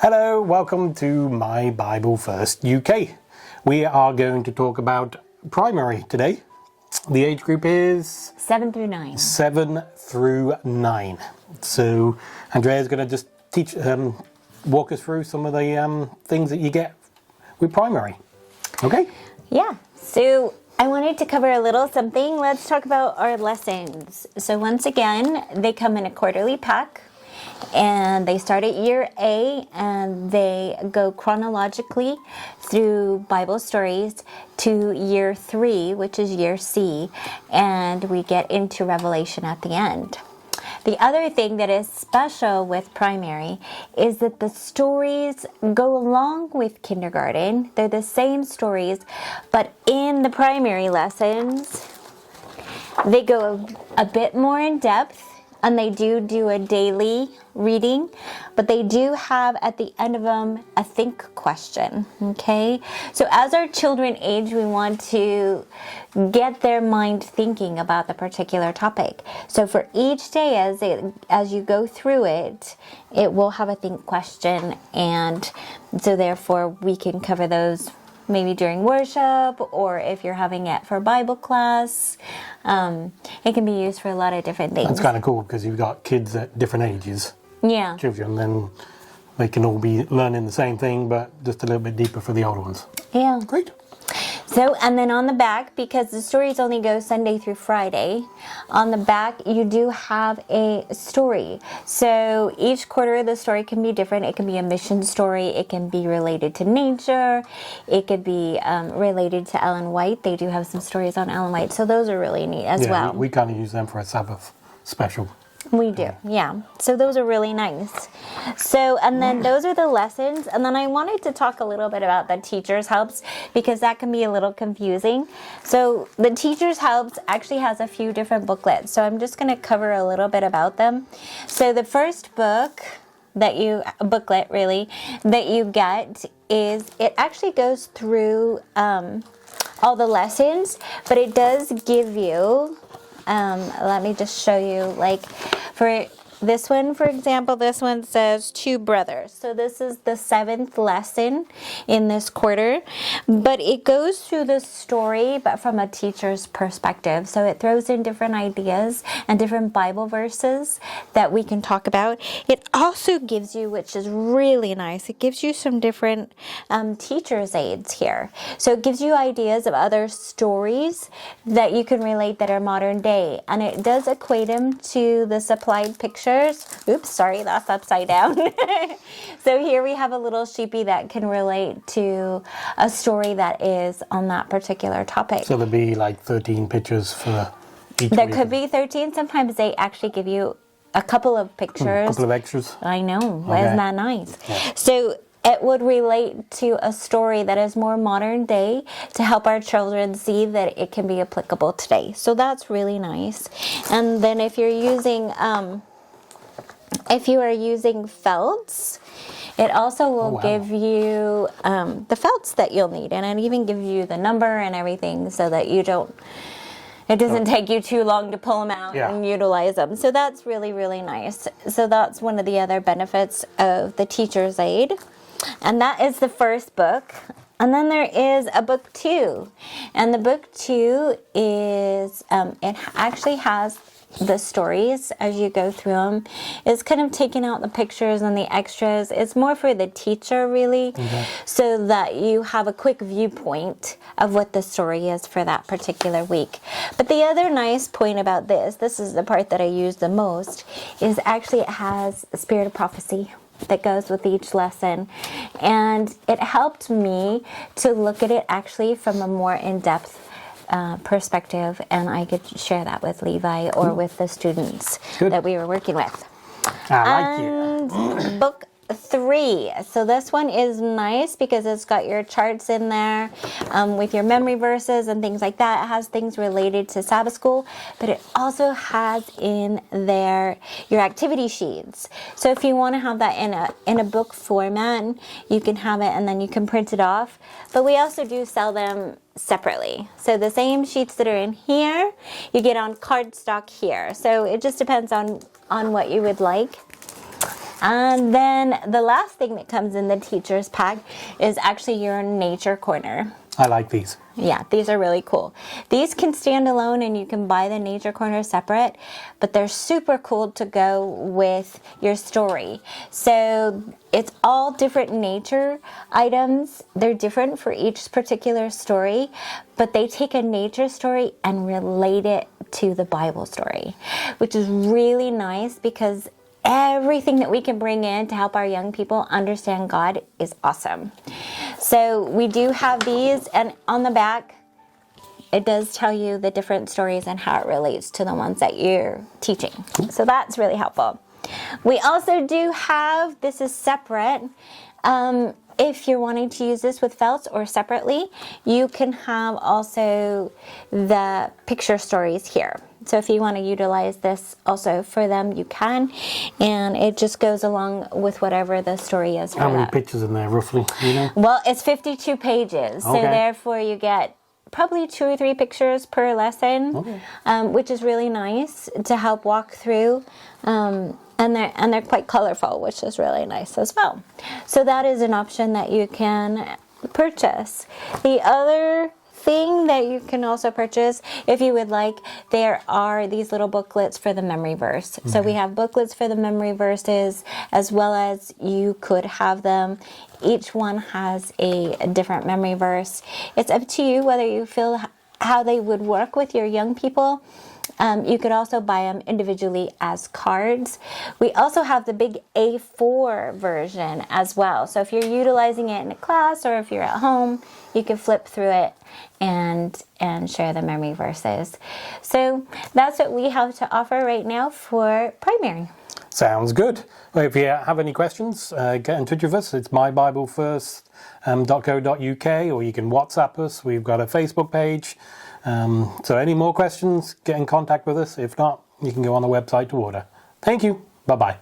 Hello, welcome to My Bible First UK. We are going to talk about primary today. The age group is 7 through 9. 7 through 9. So Andrea's going to just walk us through some of the things that you get with primary. Okay? Yeah. So I wanted to cover a little something. Let's talk about our lessons. So once again, they come in a quarterly pack. And they start at year A and they go chronologically through Bible stories to year 3, which is year C, and we get into Revelation at the end. The other thing that is special with primary is that the stories go along with kindergarten. They're the same stories, but in the primary lessons, they go a bit more in depth. And they do a daily reading, but they do have at the end of them a think question, okay? So as our children age, we want to get their mind thinking about the particular topic. So for each day as you go through it, it will have a think question, and so therefore we can cover those maybe during worship, or if you're having it for Bible class. It can be used for a lot of different things. That's kind of cool because you've got kids at different ages. Yeah. Children, then they can all be learning the same thing, but just a little bit deeper for the older ones. Yeah. Great. So, and then on the back, because the stories only go Sunday through Friday, on the back you do have a story. So each quarter the story can be different. It can be a mission story. It can be related to nature. It could be related to Ellen White. They do have some stories on Ellen White. So those are really neat as well. We kind of use them for a Sabbath special. We do, yeah. So those are really nice. So, and then those are the lessons. And then I wanted to talk a little bit about the teacher's helps because that can be a little confusing. So the teacher's helps actually has a few different booklets. So I'm just going to cover a little bit about them. So the first booklet that you get is, it actually goes through all the lessons, but it does give you, let me just show you, like for this one, for example, this one says 2 brothers. So this is the 7th lesson in this quarter, but it goes through the story, but from a teacher's perspective. So it throws in different ideas and different Bible verses that we can talk about. It also gives you, which is really nice, it gives you some different teacher's aids here. So it gives you ideas of other stories that you can relate that are modern day. And it does equate them to the supplied pictures. Oops, sorry, that's upside down. So here we have a little sheepy that can relate to a story that is on that particular topic. So there'll be like 13 pictures for each There week. could be 13. Sometimes they actually give you a couple of pictures. A couple of extras. I know. Okay. Isn't that nice? Yeah. So it would relate to a story that is more modern day to help our children see that it can be applicable today. So that's really nice. And then if you're using felts, it also will give you the felts that you'll need, and it even gives you the number and everything so that it doesn't take you too long to pull them out and utilize them. So that's really, really nice. So that's one of the other benefits of the teacher's aid. And that is the first book. And then there is a book 2. And the book 2 is, it actually has the stories as you go through them. It's kind of taking out the pictures and the extras. It's more for the teacher, really, so that you have a quick viewpoint of what the story is for that particular week. But the other nice point about this is the part that I use the most, is actually it has a spirit of prophecy that goes with each lesson. And it helped me to look at it actually from a more in-depth perspective, and I could share that with Levi or with the students that we were working with. I like it. Book 3. So this one is nice because it's got your charts in there with your memory verses and things like that. It has things related to Sabbath school, but it also has in there your activity sheets. So if you want to have that in a book format, you can have it and then you can print it off. But we also do sell them separately. So the same sheets that are in here, you get on cardstock here. So it just depends on what you would like. And then the last thing that comes in the teacher's pack is actually your nature corner. I like these. Yeah, these are really cool. These can stand alone and you can buy the nature corner separate, but they're super cool to go with your story. So it's all different nature items. They're different for each particular story, but they take a nature story and relate it to the Bible story, which is really nice because everything that we can bring in to help our young people understand God is awesome. So we do have these, and on the back, it does tell you the different stories and how it relates to the ones that you're teaching. So that's really helpful. We also do have, this is separate. If you're wanting to use this with felt or separately, you can have also the picture stories here. So if you want to utilize this also for them, you can. And it just goes along with whatever the story is for How many that. pictures in there, roughly? You know? Well, it's 52 pages. So Okay. therefore you get probably 2 or 3 pictures per lesson, which is really nice to help walk through. And they're quite colorful, which is really nice as well. So that is an option that you can purchase. The other thing that you can also purchase, if you would like, there are these little booklets for the memory verse. So we have booklets for the memory verses, as well as you could have them. Each one has a different memory verse. It's up to you whether you feel how they would work with your young people. You could also buy them individually as cards. We also have the big A4 version as well. So if you're utilizing it in a class or if you're at home, you can flip through it and share the memory verses. So that's what we have to offer right now for primary. Sounds good. Well, if you have any questions, get in touch with us. It's mybiblefirst.co.uk, or you can WhatsApp us. We've got a Facebook page. So any more questions, get in contact with us. If not, you can go on the website to order. Thank you. Bye-bye.